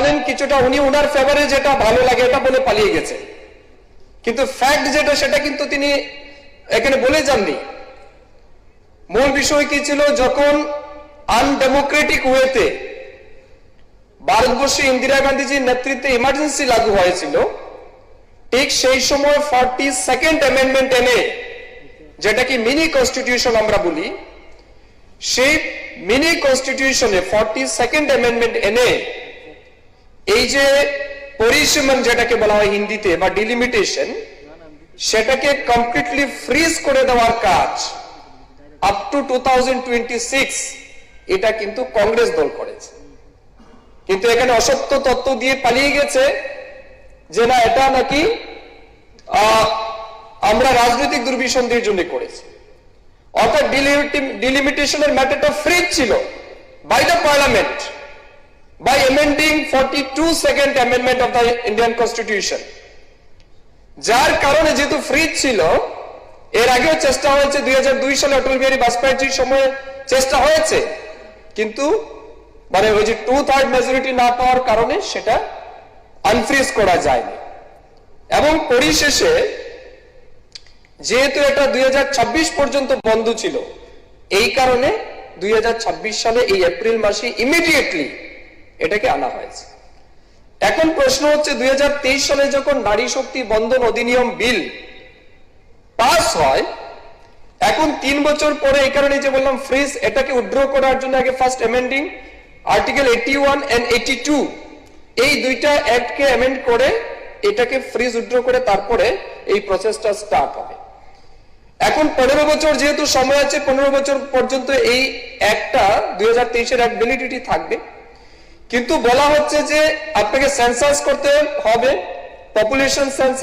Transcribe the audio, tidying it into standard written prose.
জানেন কিছুটা উনি ওনার ফেভারে যেটা ভালো লাগে এটা বলে পালিয়ে গেছে, কিন্তু ফ্যাক্ট যেটা সেটা কিন্তু তিনি এখানে বলে যাননি। মূল বিষয় কি ছিল, যখন আনডেমোক্রেটিক ওয়েতে ভারতবর্ষে ইন্দিরা গান্ধীজির নেতৃত্বে ইমার্জেন্সি লাগু হয়েছিল, ঠিক সেই সময় 42nd অ্যামেন্ডমেন্ট এনে, যেটা কি মিনি কনস্টিটিউশন আমরা বলি, সেই মিনি কনস্টিটিউশনে 42nd অ্যামেন্ডমেন্ট এনে এই যে পরিসীমন যেটাকে বলা হয় হিন্দিতে বা ডিলিমিটেশন, সেটাকে কমপ্লিটলি ফ্রিজ করে দেওয়ার কাজ আপ টু 2026 এটা কিন্তু কংগ্রেস দল করেছে। কিন্তু এখানে অসত্য তথ্য দিয়ে পালিয়ে গেছে যে না, এটা নাকি আমরা রাজনৈতিক দুর্বিসন্ধির জন্য করেছি। অর্থাৎ ডিলিমিটেশনের ম্যাটারটা ফ্রিজ ছিল by the Parliament by amending 42nd amendment of the Indian Constitution, যার কারণে যেহেতু ফ্রিজ ছিল, এর আগেও চেষ্টা হয়েছে 2002 সালে অটল বিহারী বাজপেয়ীর সময় চেষ্টা হয়েছে, কিন্তু মানে ওই যে 2/3 মেজরিটি না পাওয়ার কারণে সেটা আনফ্রিজ করা যায়নি। এবং পরিশেষে যেহেতু এটা 2026 পর্যন্ত বন্ধ ছিল, এই কারণে 2026 সালে এই এপ্রিল মাসে ইমিডিয়েটলি এটাকে আনা হয়েছে। এখন প্রশ্ন হচ্ছে 2023 সালে যখন নারী শক্তি বন্ধন অধিনিয়ম বিল পাস হয়, এখন 3 বছর পরে এই কারণে যে বললাম ফ্রিজ, এটাকে উইথড্র করার জন্য আগে ফার্স্ট অ্যামেন্ডিং আর্টিকেল 81 এন্ড 82 এই দুইটা অ্যাক্টকে অ্যামেন্ড করে এটাকে ফ্রিজ উইথড্র করে তারপরে এই প্রসেসটা স্টার্ট হবে। এখন 15 বছর যেহেতু সময় আছে, 15 বছর পর্যন্ত এই অ্যাক্টটা 2023 এর অ্যাক্ট ভ্যালিডিটি থাকবে। কিন্তু বলা হচ্ছে যে আপনাকে সেন্সাস করতে হবে, পপুলেশন সেন্সাস